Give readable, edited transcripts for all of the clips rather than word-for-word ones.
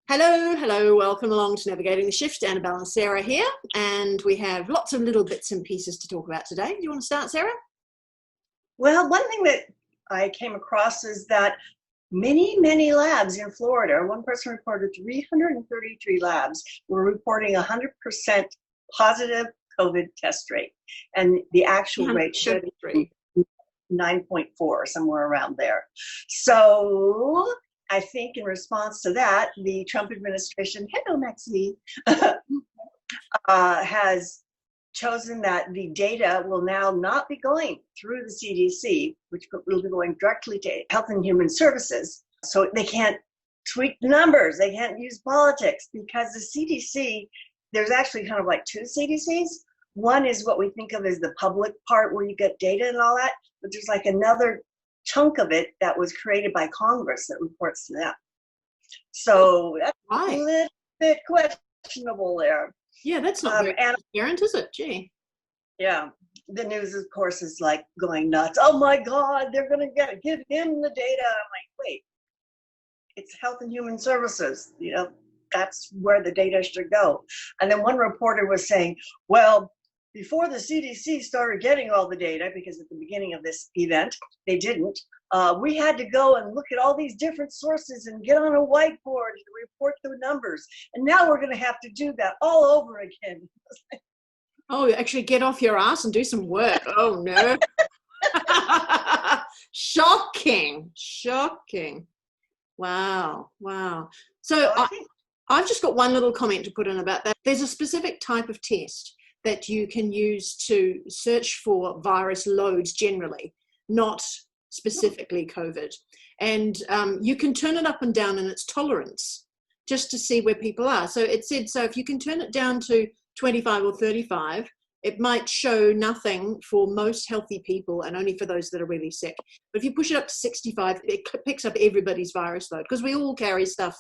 Hello, welcome along to Navigating the Shift. Annabelle and Sarah here, and we have lots of little bits and pieces to talk about today. Do you want to start, Sarah? Well, one thing that I came across is that many labs in Florida, one person reported 333 labs were reporting 100% positive COVID test rate. And the actual rate should be 9.4, somewhere around there. So I think in response to that, the Trump administration, hello Maxine, has chosen that the data will now not be going through the CDC, which will be going directly to Health and Human Services. So they can't tweak the numbers. They can't use politics because the CDC, there's actually kind of like two CDCs. One is what we think of as the public part where you get data and all that, but there's like another chunk of it that was created by Congress that reports to them. So that's a little bit questionable there. Yeah, that's not very transparent, is it? Gee. Yeah, the news, of course, is like going nuts. Oh my God, they're going to give him the data. I'm like, wait, it's Health and Human Services. You know, that's where the data should go. And then one reporter was saying, well, before the CDC started getting all the data, because at the beginning of this event, they didn't, we had to go and look at all these different sources and get on a whiteboard to report the numbers. And now we're going to have to do that all over again. Oh, actually get off your ass and do some work. Oh, no. Shocking. Wow. So I've just got one little comment to put in about that. There's a specific type of test that you can use to search for virus loads generally, not specifically COVID. And you can turn it up and down in its tolerance just to see where people are. So it said, so if you can turn it down to 25 or 35, it might show nothing for most healthy people and only for those that are really sick. But if you push it up to 65, it picks up everybody's virus load because we all carry stuff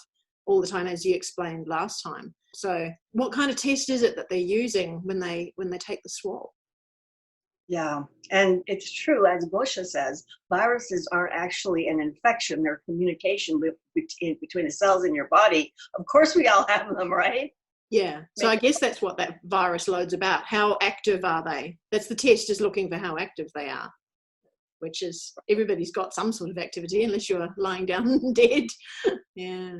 all the time, as you explained last time. So what kind of test is it that they're using when they take the swab? Yeah, and it's true, as Boscia says, viruses are actually an infection. They're communication between the cells in your body. Of course, we all have them, right? Yeah, so I guess that's what that virus load's about. How active are they? That's the test, is looking for how active they are, which is everybody's got some sort of activity unless you're lying down dead. Yeah.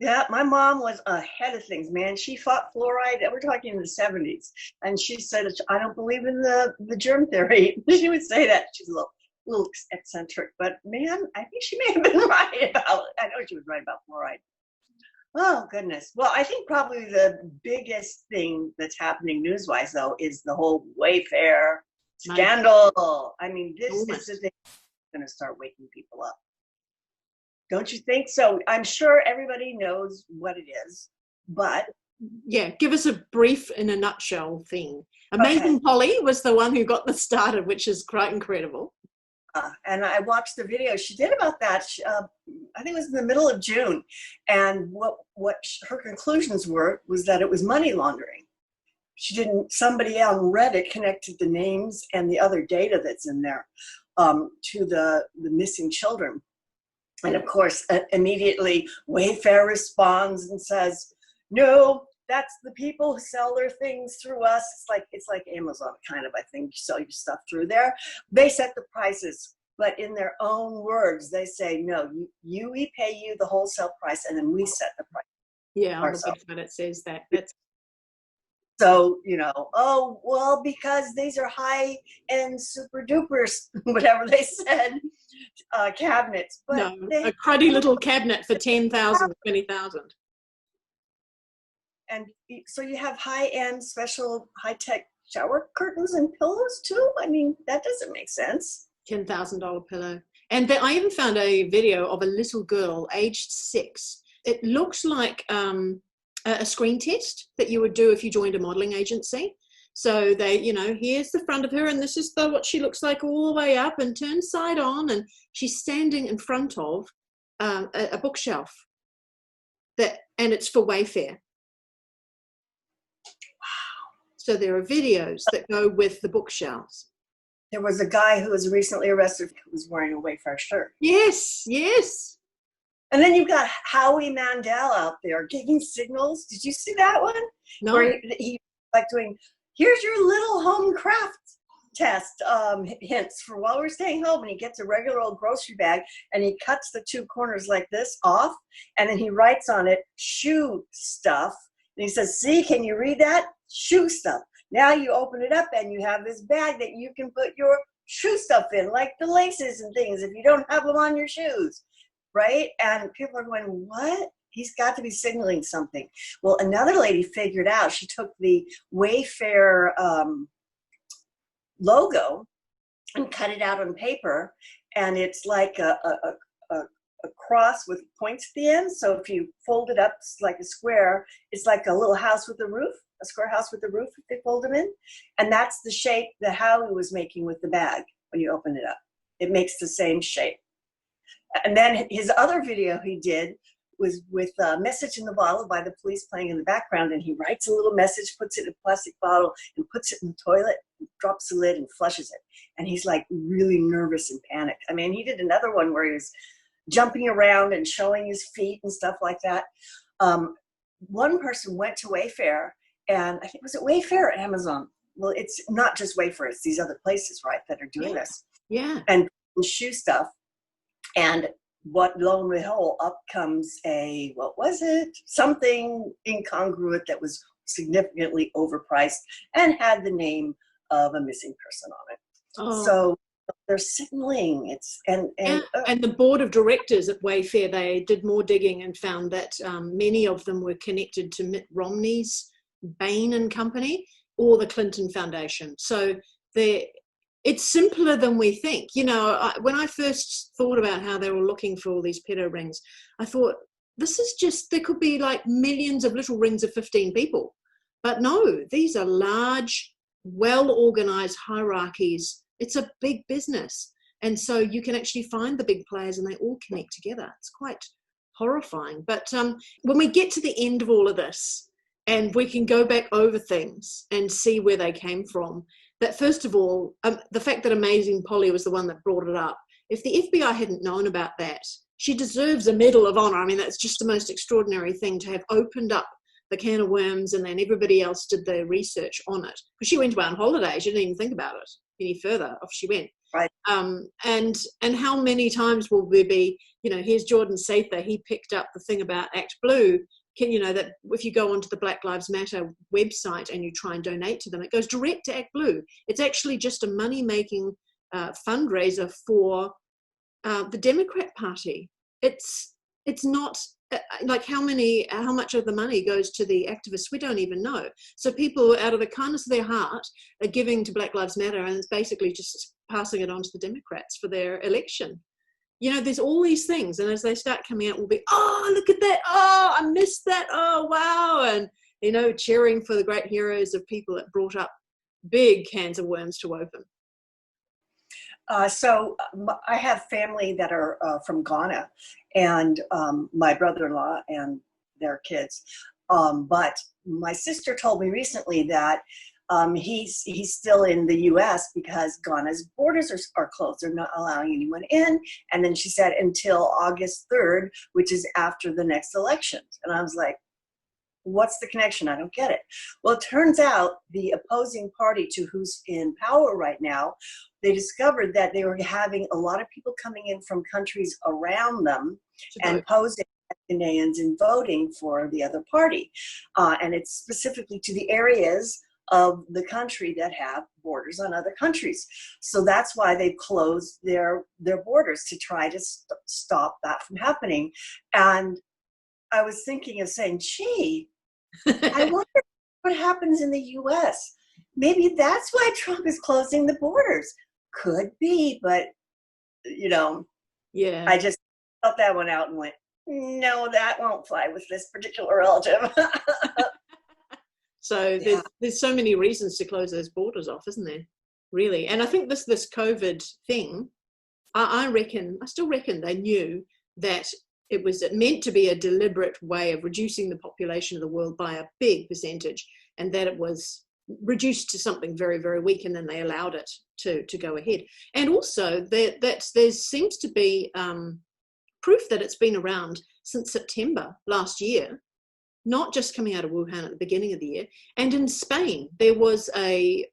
Yeah, my mom was ahead of things, man. She fought fluoride. We're talking in the 70s. And she said, I don't believe in the germ theory. She would say that. She's a little eccentric. But, man, I think she may have been right about it. I know she was right about fluoride. Oh, goodness. Well, I think probably the biggest thing that's happening news-wise, though, is the whole Wayfair scandal. I mean, this is the thing that's going to start waking people up. Don't you think so? I'm sure everybody knows what it is, but... Yeah, give us a brief, in a nutshell thing. Amazing Polly was the one who got this started, which is quite incredible. And I watched the video she did about that. I think it was in the middle of June. And what her conclusions was that it was money laundering. Somebody on Reddit connected the names and the other data that's in there to the missing children. And of course, immediately Wayfair responds and says, no, that's the people who sell their things through us. It's like Amazon kind of, I think, you sell your stuff through there. They set the prices, but in their own words, they say, no, we pay you the wholesale price and then we set the price. Yeah, on the website it says that. So, oh, well, because these are high-end super dupers, whatever they said, cabinets. But no, a cruddy little cabinet for 10,000, 20,000. And so you have high-end, special, high-tech shower curtains and pillows too? I mean, that doesn't make sense. $10,000 pillow. And I even found a video of a little girl, aged 6. It looks like a screen test that you would do if you joined a modeling agency. So they, here's the front of her and this is what she looks like all the way up and turned side on. And she's standing in front of a bookshelf and it's for Wayfair. Wow. So there are videos that go with the bookshelves. There was a guy who was recently arrested who was wearing a Wayfair shirt. Yes. And then you've got Howie Mandel out there giving signals. Did you see that one? No. Where he like doing, here's your little home craft test hints for while we're staying home. And he gets a regular old grocery bag and he cuts the two corners like this off. And then he writes on it, shoe stuff. And he says, see, can you read that? Shoe stuff. Now you open it up and you have this bag that you can put your shoe stuff in, like the laces and things, if you don't have them on your shoes. Right? And people are going, what? He's got to be signaling something. Well, another lady figured out, she took the Wayfair logo and cut it out on paper. And it's like a cross with points at the end. So if you fold it up like a square, it's like a little house with a roof, a square house with a roof if they fold them in. And that's the shape that Howie was making with the bag when you open it up. It makes the same shape. And then his other video he did was with a message in the bottle by the police playing in the background. And he writes a little message, puts it in a plastic bottle and puts it in the toilet, drops the lid and flushes it. And he's like really nervous and panicked. I mean, he did another one where he was jumping around and showing his feet and stuff like that. One person went to Wayfair, and I think, was it Wayfair or Amazon? Well, it's not just Wayfair, it's these other places, right, that are doing this. Yeah. And shoe stuff. And what, lo and behold, up comes a, what was it? Something incongruent that was significantly overpriced and had the name of a missing person on it. Oh. So they're signaling. And the board of directors at Wayfair, they did more digging and found that many of them were connected to Mitt Romney's Bain and Company or the Clinton Foundation. So it's simpler than we think. You know, when I first thought about how they were looking for all these pedo rings, I thought, this is just, there could be like millions of little rings of 15 people. But no, these are large, well-organized hierarchies. It's a big business. And so you can actually find the big players and they all connect together. It's quite horrifying. But when we get to the end of all of this and we can go back over things and see where they came from, that first of all, the fact that Amazing Polly was the one that brought it up, if the FBI hadn't known about that, she deserves a Medal of Honor. I mean, that's just the most extraordinary thing to have opened up the can of worms, and then everybody else did the research on it. Because she went away on holiday, she didn't even think about it any further. Off she went. Right. And how many times will there be, you know, here's Jordan Sather, he picked up the thing about Act Blue. You know, that if you go onto the Black Lives Matter website and you try and donate to them, it goes direct to Act Blue. It's actually just a money-making fundraiser for the Democrat Party. It's not like how much of the money goes to the activists, we don't even know. So people, out of the kindness of their heart, are giving to Black Lives Matter, and it's basically just passing it on to the Democrats for their election. You know, there's all these things, and as they start coming out, we'll be, oh, look at that, oh, I missed that, oh, wow, and, you know, cheering for the great heroes of people that brought up big cans of worms to open. So I have family that are from Ghana, and my brother-in-law and their kids. But my sister told me recently that he's still in the U.S. because Ghana's borders are closed. They're not allowing anyone in. And then she said until August 3rd, which is after the next election. And I was like, what's the connection? I don't get it. Well, it turns out the opposing party to who's in power right now, they discovered that they were having a lot of people coming in from countries around them and posing as Ghanaians and voting for the other party. And it's specifically to the areas of the country that have borders on other countries. So that's why they've closed their borders to try to stop that from happening. And I was thinking of saying, gee, I wonder what happens in the U.S. Maybe that's why Trump is closing the borders. Could be, but, you know, yeah, I just felt that one out and went, no, that won't fly with this particular relative. So there's so many reasons to close those borders off, isn't there? Really. And I think this COVID thing, I still reckon they knew that it was meant to be a deliberate way of reducing the population of the world by a big percentage, and that it was reduced to something very, very weak, and then they allowed it to go ahead. And also that there seems to be proof that it's been around since September last year, not just coming out of Wuhan at the beginning of the year. And in Spain, there was a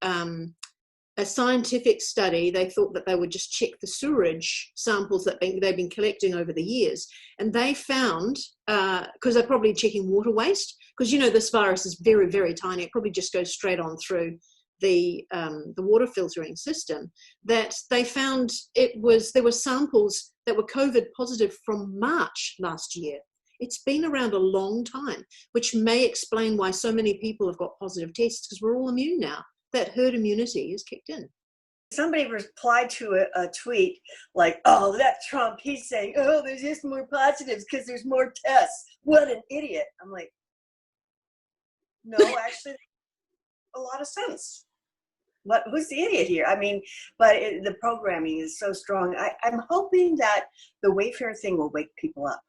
scientific study. They thought that they would just check the sewerage samples that they've been collecting over the years. And they found, because they're probably checking water waste, because, you know, this virus is very, very tiny. It probably just goes straight on through the water filtering system, that they found there were samples that were COVID positive from March last year. It's been around a long time, which may explain why so many people have got positive tests, because we're all immune now. That herd immunity is kicked in. Somebody replied to a tweet like, oh, that Trump, he's saying, oh, there's just more positives because there's more tests. What an idiot. I'm like, no, actually, a lot of sense. Who's the idiot here? I mean, but the programming is so strong. I'm hoping that the Wayfair thing will wake people up.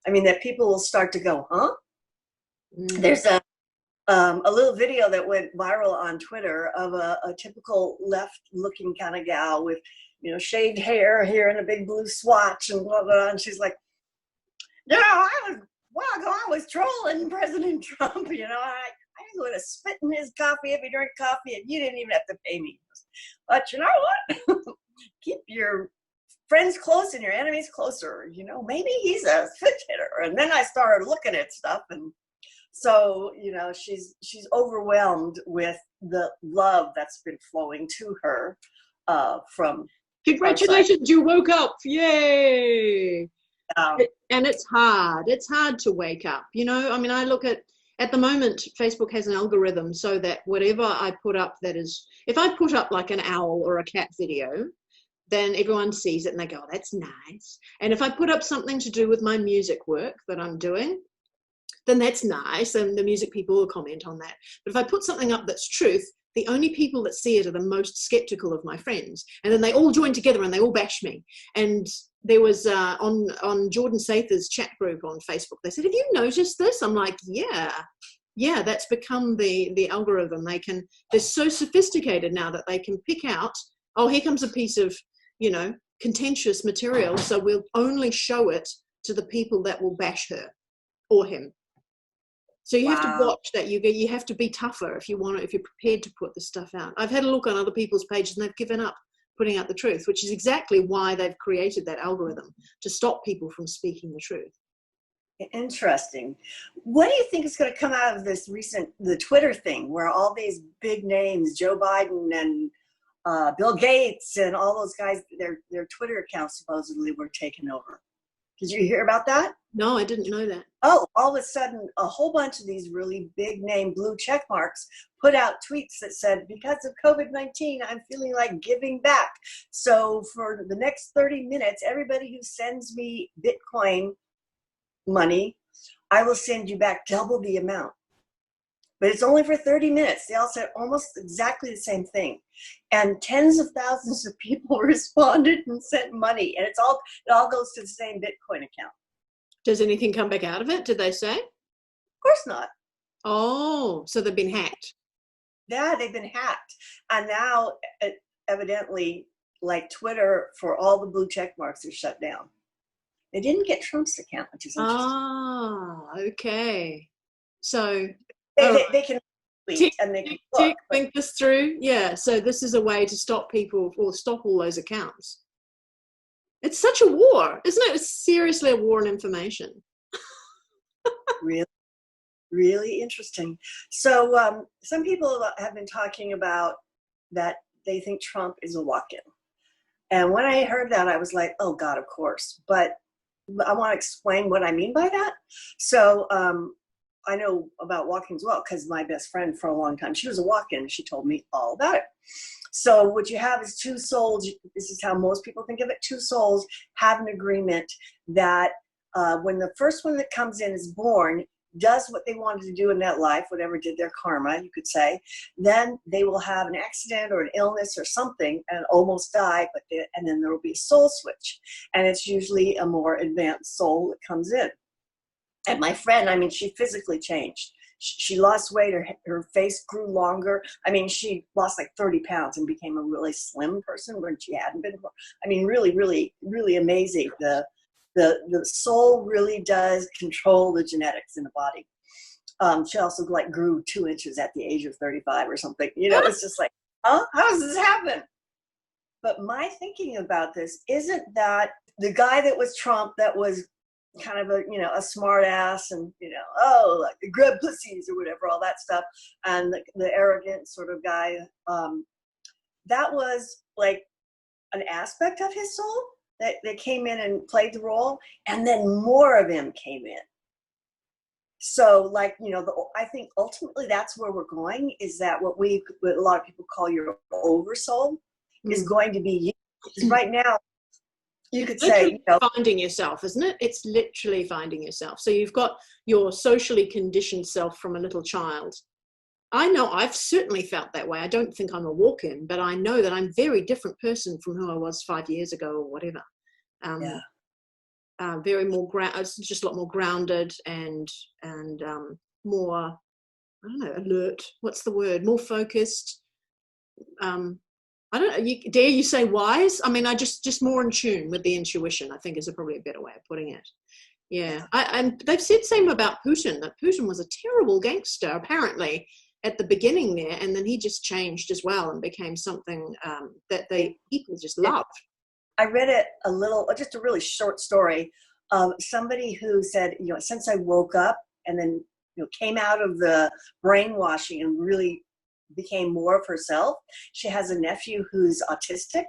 I mean, that people will start to go, huh? Mm-hmm. There's a little video that went viral on Twitter of a typical left-looking kind of gal with, you know, shaved hair and a big blue swatch and blah, blah, and she's like, you know, I was trolling President Trump, you know, I would have spit in his coffee if he drank coffee, and you didn't even have to pay me. But you know what? Keep your friends close and your enemies closer. You know, maybe he's a switch hitter. And then I started looking at stuff, and so, you know, she's overwhelmed with the love that's been flowing to her from. Congratulations, outside. You woke up! Yay! And it's hard. It's hard to wake up. You know, I mean, I look at the moment, Facebook has an algorithm so that whatever I put up if I put up like an owl or a cat video, then everyone sees it and they go, oh, that's nice. And if I put up something to do with my music work that I'm doing, then that's nice. And the music people will comment on that. But if I put something up that's truth, the only people that see it are the most skeptical of my friends. And then they all join together and they all bash me. And there was on Jordan Sather's chat group on Facebook, they said, have you noticed this? I'm like, yeah, that's become the algorithm. They're so sophisticated now that they can pick out, oh, here comes a piece of, you know, contentious material. So we'll only show it to the people that will bash her or him. So you have to watch that. You have to be tougher if you're prepared to put the stuff out. I've had a look on other people's pages and they've given up putting out the truth, which is exactly why they've created that algorithm, to stop people from speaking the truth. Interesting. What do you think is going to come out of the Twitter thing, where all these big names, Joe Biden and Bill Gates and all those guys, their Twitter accounts supposedly were taken over? Did you hear about that? No, I didn't know that. Oh, all of a sudden, a whole bunch of these really big name blue check marks put out tweets that said, because of COVID-19, I'm feeling like giving back. So for the next 30 minutes, everybody who sends me Bitcoin money, I will send you back double the amount. But it's only for 30 minutes. They all said almost exactly the same thing. And tens of thousands of people responded and sent money. And it all goes to the same Bitcoin account. Does anything come back out of it, did they say? Of course not. Oh, so they've been hacked. Yeah, they've been hacked. And now, evidently, like Twitter, for all the blue check marks are shut down. They didn't get Trump's account, which is interesting. Ah, okay. So they can tweet and they can think this through. Yeah, so this is a way to stop people or stop all those accounts. It's such a war, isn't it? It's seriously a war on information. Really, really interesting. So some people have been talking about that they think Trump is a walk-in. And when I heard that, I was like, oh God, of course. But I want to explain what I mean by that. So I know about walk-ins well, because my best friend for a long time, she was a walk-in. She told me all about it. So what you have is two souls. This is how most people think of it. Two souls have an agreement that when the first one that comes in is born, does what they wanted to do in that life, whatever did their karma, you could say, then they will have an accident or an illness or something and almost die, and then there will be a soul switch. And it's usually a more advanced soul that comes in. And my friend, I mean, she physically changed. She lost weight, her face grew longer. I mean, she lost like 30 pounds and became a really slim person when she hadn't been before. I mean, really, really, really amazing, the the soul really does control the genetics in the body. She also like grew 2 inches at the age of 35 or something. You know, it's just like, huh? How does this happen? But my thinking about this isn't that the guy that was Trump, that was kind of a, you know, a smart ass and, you know, oh, like the grub pussies or whatever, all that stuff. And the arrogant sort of guy, that was like an aspect of his soul that came in and played the role. And then more of him came in. So like, you know, I think ultimately that's where we're going, is that what a lot of people call your oversoul is going to be you. Because right now, you could say, you know, finding yourself, isn't it? It's literally finding yourself. So you've got your socially conditioned self from a little child. I know I've certainly felt that way. I don't think I'm a walk-in, but I know that I'm a very different person from who I was 5 years ago or whatever. Very more it's just a lot more grounded and more, I don't know, alert. What's the word? More focused. I don't know, dare you say wise? I mean, I just more in tune with the intuition, I think, is probably a better way of putting it. Yeah. And they've said same about Putin, that Putin was a terrible gangster, apparently, at the beginning there, and then he just changed as well and became something that people just loved. I read it just a really short story of somebody who said, you know, since I woke up and then, you know, came out of the brainwashing and really became more of herself. She has a nephew who's autistic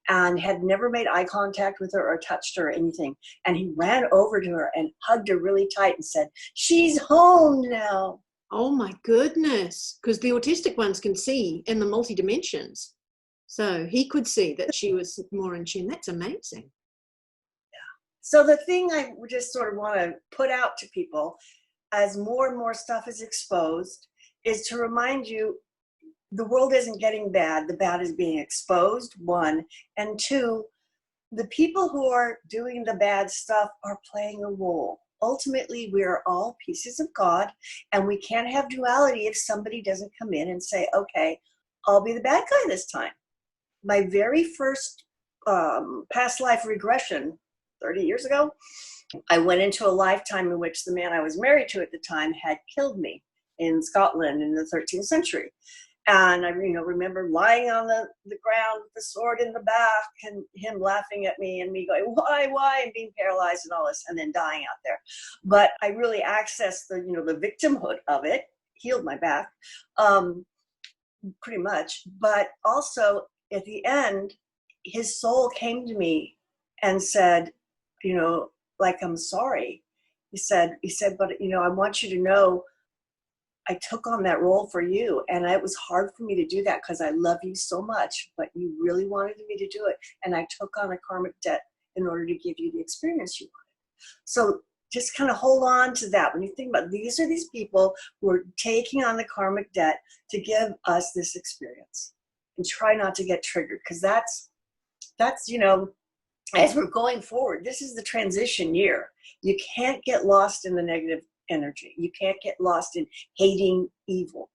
and had never made eye contact with her or touched her or anything. And he ran over to her and hugged her really tight and said, "She's home now." Oh my goodness. Because the autistic ones can see in the multi-dimensions. So he could see that she was more in tune. That's amazing. Yeah. So the thing I just sort of want to put out to people as more and more stuff is exposed is to remind you, the world isn't getting bad. The bad is being exposed, 1. And 2, the people who are doing the bad stuff are playing a role. Ultimately, we are all pieces of God, and we can't have duality if somebody doesn't come in and say, okay, I'll be the bad guy this time. My very first past life regression 30 years ago, I went into a lifetime in which the man I was married to at the time had killed me in Scotland in the 13th century. And I, you know, remember lying on the ground with the sword in the back and him laughing at me and me going, why, and being paralyzed and all this, and then dying out there. But I really accessed the, you know, the victimhood of it, healed my back, pretty much. But also at the end, his soul came to me and said, you know, like, I'm sorry. He said, but, you know, I want you to know I took on that role for you, and it was hard for me to do that because I love you so much, but you really wanted me to do it, and I took on a karmic debt in order to give you the experience you wanted. So just kind of hold on to that. When you think about these are these people who are taking on the karmic debt to give us this experience, and try not to get triggered, because that's, you know, as we're going forward, this is the transition year. You can't get lost in the negative energy. You can't get lost in hating evil.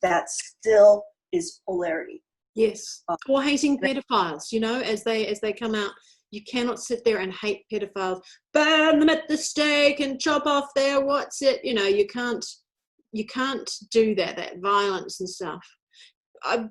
That still is polarity. Yes. Or hating pedophiles, you know, as they come out. You cannot sit there and hate pedophiles, burn them at the stake and chop off their you know, you can't do that violence and stuff. I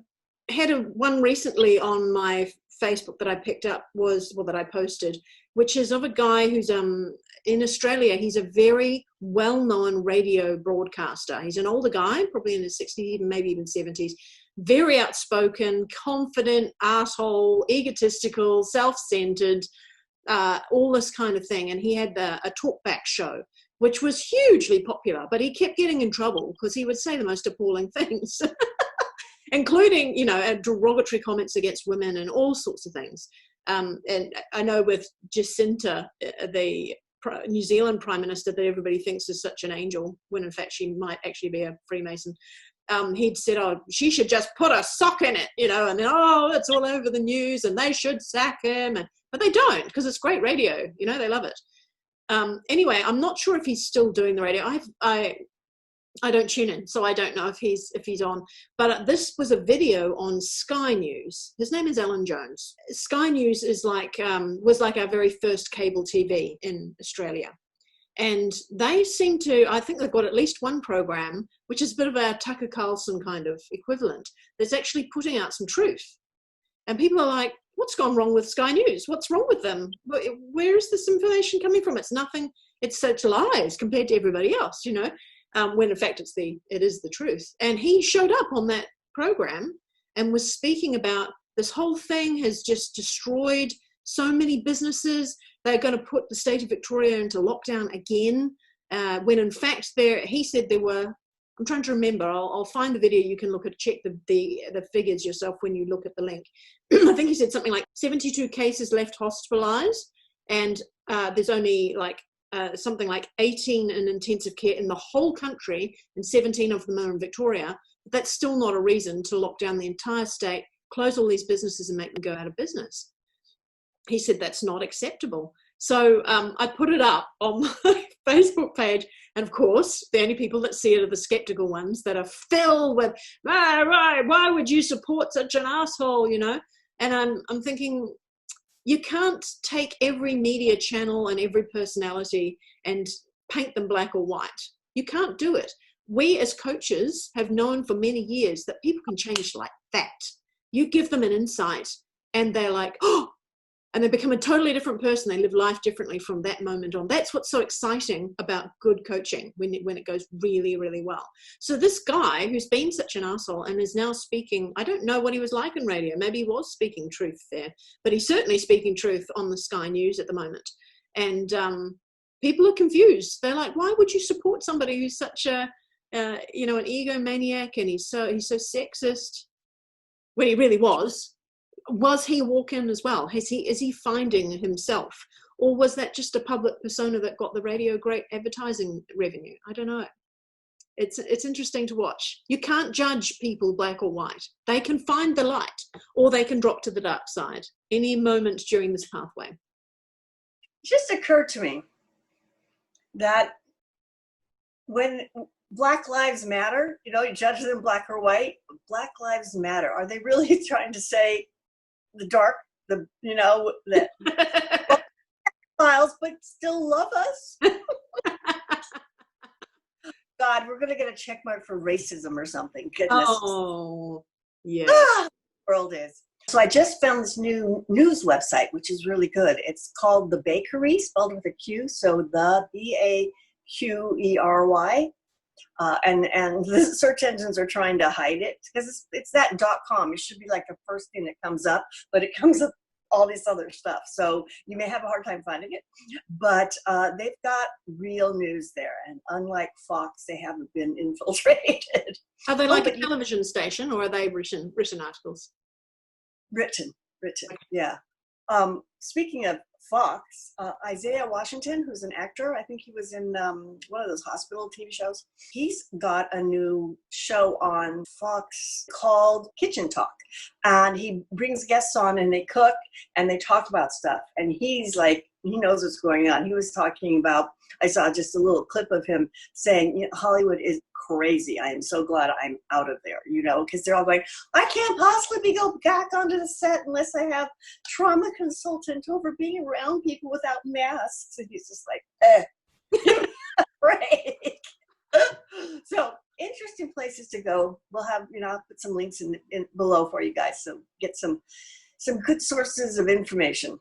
had one recently on my Facebook that I picked up that I posted, which is of a guy who's in Australia. He's a very well-known radio broadcaster. He's an older guy, probably in his 60s, maybe even 70s. Very outspoken, confident, asshole, egotistical, self-centered, all this kind of thing. And he had a talkback show, which was hugely popular, but he kept getting in trouble because he would say the most appalling things, including, you know, derogatory comments against women and all sorts of things. And I know with Jacinta, the New Zealand Prime Minister, that everybody thinks is such an angel, when in fact she might actually be a Freemason. He'd said, oh, she should just put a sock in it, you know, and then, oh, it's all over the news and they should sack him. But they don't, because it's great radio, you know, they love it. Anyway, I'm not sure if he's still doing the radio. I don't tune in, so I don't know if he's on. But this was a video on Sky News. His name is Alan Jones. Sky News is like was like our very first cable TV in Australia, and they seem to. I think they've got at least one program, which is a bit of a Tucker Carlson kind of equivalent, that's actually putting out some truth. And people are like, "What's gone wrong with Sky News? What's wrong with them? Where is this information coming from? It's nothing. It's such lies compared to everybody else, you know." When in fact it is the truth. And he showed up on that program and was speaking about this whole thing has just destroyed so many businesses. They're going to put the state of Victoria into lockdown again, when in fact he said there were, I'm trying to remember, I'll find the video, you can check the figures yourself when you look at the link. I think he said something like 72 cases left hospitalized, and there's only something like 18 in intensive care in the whole country, and 17 of them are in Victoria. But that's still not a reason to lock down the entire state, close all these businesses and make them go out of business. He said that's not acceptable. So I put it up on my Facebook page, and of course the only people that see it are the skeptical ones that are filled with, why would you support such an asshole, you know? And I'm thinking, you can't take every media channel and every personality and paint them black or white. You can't do it. We as coaches have known for many years that people can change like that. You give them an insight and they're like, oh, and they become a totally different person. They live life differently from that moment on. That's what's so exciting about good coaching when it goes really, really well. So this guy who's been such an asshole and is now speaking, I don't know what he was like in radio. Maybe he was speaking truth there, but he's certainly speaking truth on the Sky News at the moment. And people are confused. They're like, why would you support somebody who's such an egomaniac, and he's so sexist, when he really was? Was he a walk-in as well? Is he finding himself? Or was that just a public persona that got the radio great advertising revenue? I don't know. It's interesting to watch. You can't judge people black or white. They can find the light, or they can drop to the dark side any moment during this pathway. It just occurred to me that when Black Lives Matter, you judge them black or white. Black Lives Matter. Are they really trying to say the dark, the files, but still love us? God, we're gonna get a check mark for racism or something. Goodness. Oh, yeah. The world is. So I just found this new news website, which is really good. It's called The Bakery, spelled with a Q. So the BAQERY. And the search engines are trying to hide it because it's that .com. It should be like the first thing that comes up, but it comes up all this other stuff. So you may have a hard time finding it, but they've got real news there. And unlike Fox, they haven't been infiltrated. Are they like a television station, or are they written articles? Written, yeah. Speaking of Fox, Isaiah Washington, who's an actor, I think he was in one of those hospital TV shows. He's got a new show on Fox called Kitchen Talk. And he brings guests on and they cook and they talk about stuff. And he's like, he knows what's going on. He was talking about, I saw just a little clip of him saying, Hollywood is crazy. I am so glad I'm out of there, because they're all going, I can't possibly go back onto the set unless I have trauma consultant over being around people without masks. And he's just like, break. So interesting places to go. We'll have, I'll put some links in below for you guys. So get some good sources of information.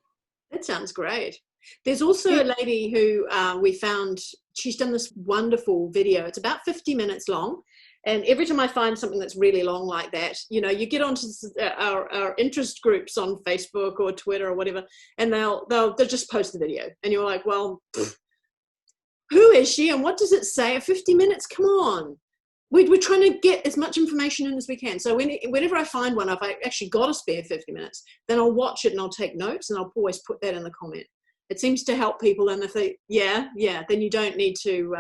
That sounds great. There's also a lady who we found, she's done this wonderful video. It's about 50 minutes long. And every time I find something that's really long like that, you get onto our interest groups on Facebook or Twitter or whatever, and they'll just post the video. And you're like, well, who is she and what does it say at 50 minutes? Come on. We're trying to get as much information in as we can. So whenever I find one, if I actually got a spare 50 minutes, then I'll watch it and I'll take notes and I'll always put that in the comment. It seems to help people. And if they, then you don't need to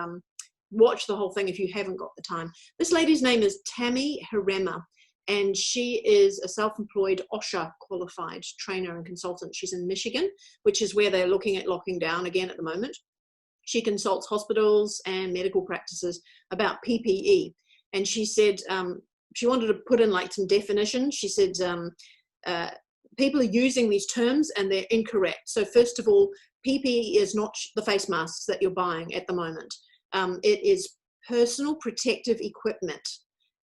watch the whole thing if you haven't got the time. This lady's name is Tammy Hirema, and she is a self-employed OSHA qualified trainer and consultant. She's in Michigan, which is where they're looking at locking down again at the moment. She consults hospitals and medical practices about PPE. And she said she wanted to put in like some definitions. She said people are using these terms and they're incorrect. So first of all, PPE is not the face masks that you're buying at the moment. It is personal protective equipment,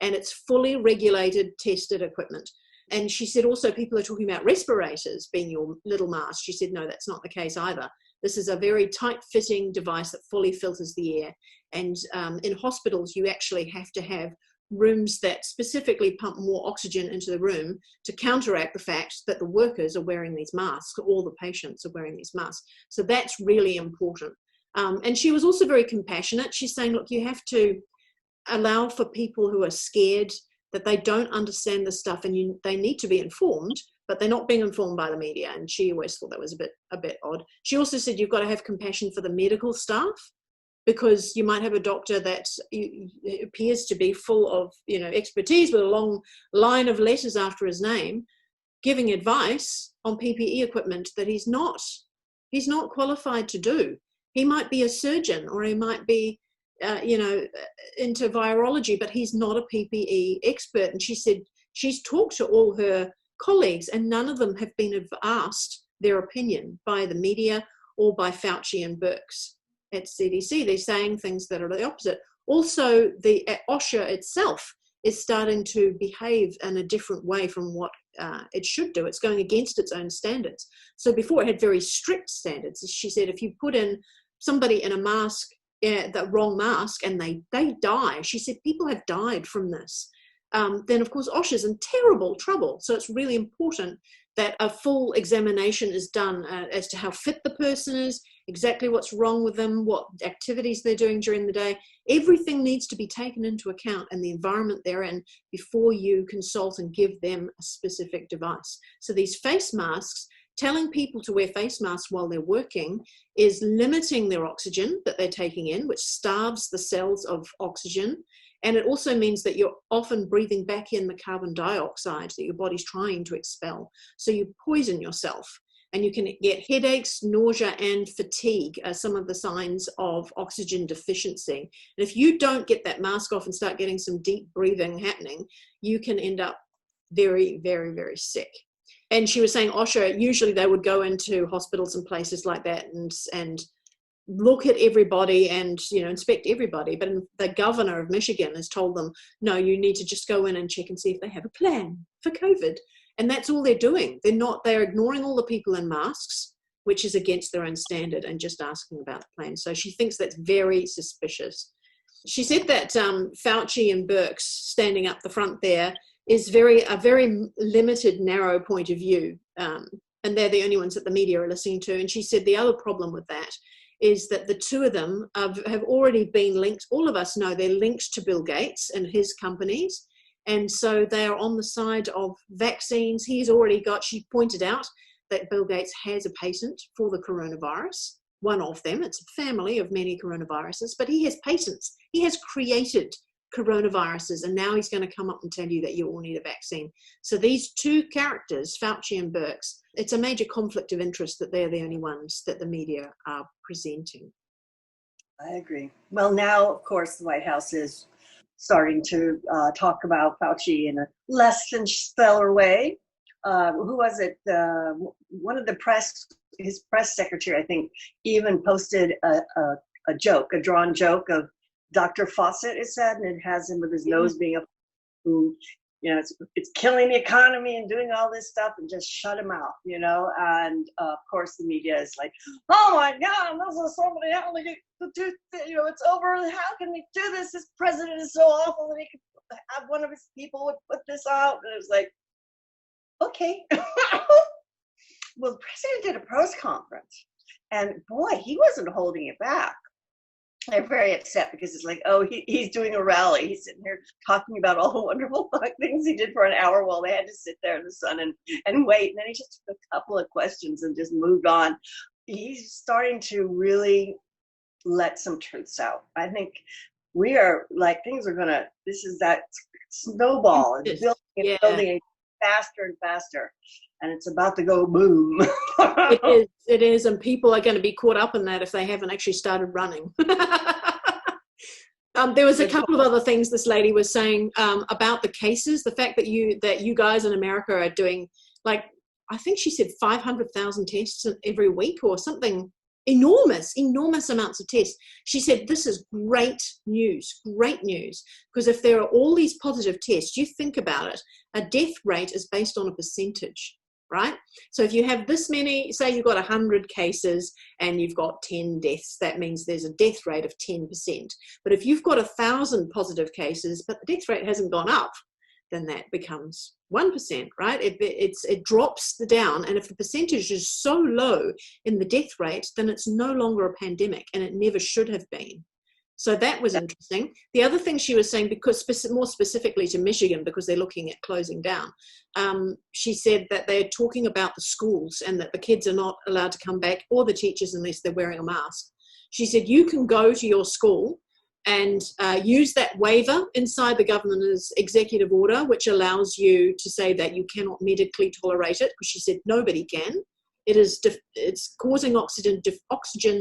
and it's fully regulated, tested equipment. And she said also people are talking about respirators being your little mask. She said, no, that's not the case either. This is a very tight-fitting device that fully filters the air. And in hospitals, you actually have to have rooms that specifically pump more oxygen into the room to counteract the fact that the workers are wearing these masks, all the patients are wearing these masks. So that's really important. And she was also very compassionate. She's saying, look, you have to allow for people who are scared that they don't understand this stuff, and they need to be informed, but they're not being informed by the media. And she always thought that was a bit odd. She also said you've got to have compassion for the medical staff, because you might have a doctor that appears to be full of, expertise with a long line of letters after his name, giving advice on PPE equipment that he's not qualified to do. He might be a surgeon, or he might be, into virology, but he's not a PPE expert. And she said she's talked to all her colleagues, and none of them have been asked their opinion by the media or by Fauci and Birx at CDC. They're saying things that are the opposite. Also, the OSHA itself is starting to behave in a different way from what it should do. It's going against its own standards. So before it had very strict standards. She said if you put in somebody in a mask, the wrong mask, and they die, she said people have died from this, then of course OSHA's in terrible trouble. So it's really important that a full examination is done as to how fit the person is, exactly what's wrong with them, what activities they're doing during the day. Everything needs to be taken into account in the environment they're in before you consult and give them a specific device. So these face masks, telling people to wear face masks while they're working is limiting their oxygen that they're taking in, which starves the cells of oxygen. And it also means that you're often breathing back in the carbon dioxide that your body's trying to expel. So you poison yourself, and you can get headaches, nausea, and fatigue are some of the signs of oxygen deficiency. And if you don't get that mask off and start getting some deep breathing happening, you can end up very, very, very sick. And she was saying OSHA, usually they would go into hospitals and places like that and look at everybody and, inspect everybody. But the governor of Michigan has told them, no, you need to just go in and check and see if they have a plan for COVID. And that's all they're doing. They're ignoring all the people in masks, which is against their own standard, and just asking about the plan. So she thinks that's very suspicious. She said that Fauci and Birx standing up the front there is a very limited, narrow point of view. And they're the only ones that the media are listening to. And she said the other problem with that is that the two of them have already been linked. All of us know they're linked to Bill Gates and his companies. And so they are on the side of vaccines. She pointed out that Bill Gates has a patent for the coronavirus, one of them. It's a family of many coronaviruses, but he has patents. He has created coronaviruses, and now he's going to come up and tell you that you all need a vaccine. So these two characters, Fauci and Birx, it's a major conflict of interest that they're the only ones that the media are presenting. I agree. Well, now, of course, the White House is starting to talk about Fauci in a less than stellar way. Who was it? One of his press secretary, I think, even posted a joke, a drawn joke of Dr. Fawcett, it said, and it has him with his nose being up, it's killing the economy and doing all this stuff, and just shut him out, and of course the media is like, oh my God, this is somebody, it's over, how can we do this? This president is so awful, and he could have one of his people would put this out, and it was like, okay. Well, the president did a press conference, and boy, he wasn't holding it back. They're very upset because it's like, oh, he's doing a rally. He's sitting here talking about all the wonderful things he did for an hour while they had to sit there in the sun and wait. And then he just took a couple of questions and just moved on. He's starting to really let some truths out. I think we are like, this is that snowball. It's building and building. faster and faster, and it's about to go boom. It is, and people are going to be caught up in that if they haven't actually started running. There was a couple of other things this lady was saying about the cases, the fact that you guys in America are doing, like, I think she said 500,000 tests every week or something. Enormous amounts of tests. She said, this is great news, because if there are all these positive tests, you think about it, a death rate is based on a percentage, right? So if you have this many, say you've got 100 cases and you've got 10 deaths, that means there's a death rate of 10%. But if you've got 1,000 positive cases, but the death rate hasn't gone up, then that becomes 1%, right? It drops down, and if the percentage is so low in the death rate, then it's no longer a pandemic, and it never should have been. So that was interesting. The other thing she was saying, because more specifically to Michigan, because they're looking at closing down, she said that they're talking about the schools and that the kids are not allowed to come back, or the teachers, unless they're wearing a mask. She said, you can go to your school and use that waiver inside the governor's executive order, which allows you to say that you cannot medically tolerate it, because she said nobody can. It's causing oxygen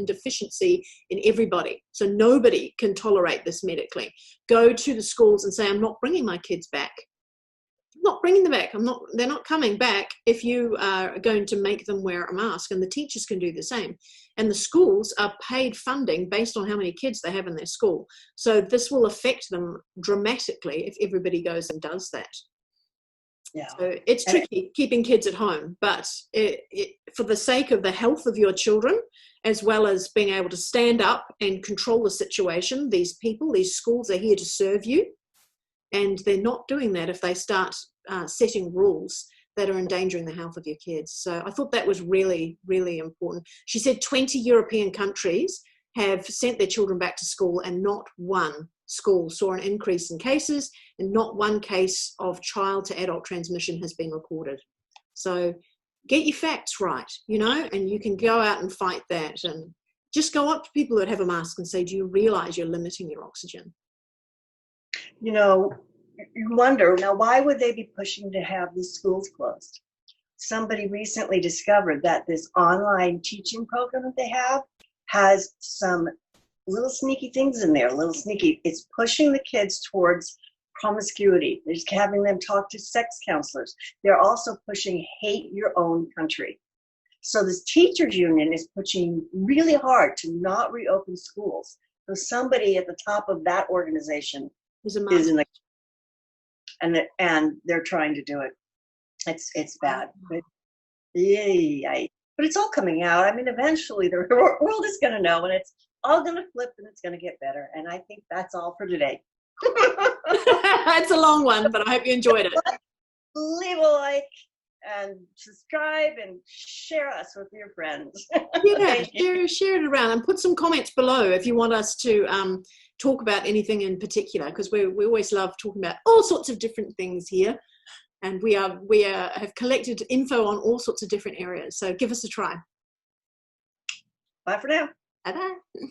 deficiency in everybody. So nobody can tolerate this medically. Go to the schools and say, I'm not bringing my kids back. I'm not bringing them back. They're not coming back if you are going to make them wear a mask, and the teachers can do the same. And the schools are paid funding based on how many kids they have in their school. So this will affect them dramatically if everybody goes and does that. Yeah. So it's tricky keeping kids at home, but for the sake of the health of your children, as well as being able to stand up and control the situation, these schools are here to serve you, and they're not doing that if they start setting rules that are endangering the health of your kids. So I thought that was really, really important. She said 20 European countries have sent their children back to school, and not one school saw an increase in cases, and not one case of child to adult transmission has been recorded. So get your facts right, and you can go out and fight that, and just go up to people that have a mask and say, do you realize you're limiting your oxygen? You wonder, now, why would they be pushing to have the schools closed? Somebody recently discovered that this online teaching program that they have has some little sneaky things in there, it's pushing the kids towards promiscuity. They're just having them talk to sex counselors. They're also pushing hate your own country. So this teachers union is pushing really hard to not reopen schools. So somebody at the top of that organization is in the, and they're trying to do it. It's bad. But it's all coming out. I mean, eventually the world is going to know, and it's all going to flip, and it's going to get better. And I think that's all for today. It's a long one, but I hope you enjoyed it. Leave a like and subscribe and share us with your friends. Yeah, share it around, and put some comments below if you want us to talk about anything in particular, because we always love talking about all sorts of different things here, and we have collected info on all sorts of different areas. So give us a try. Bye for now. Bye-bye.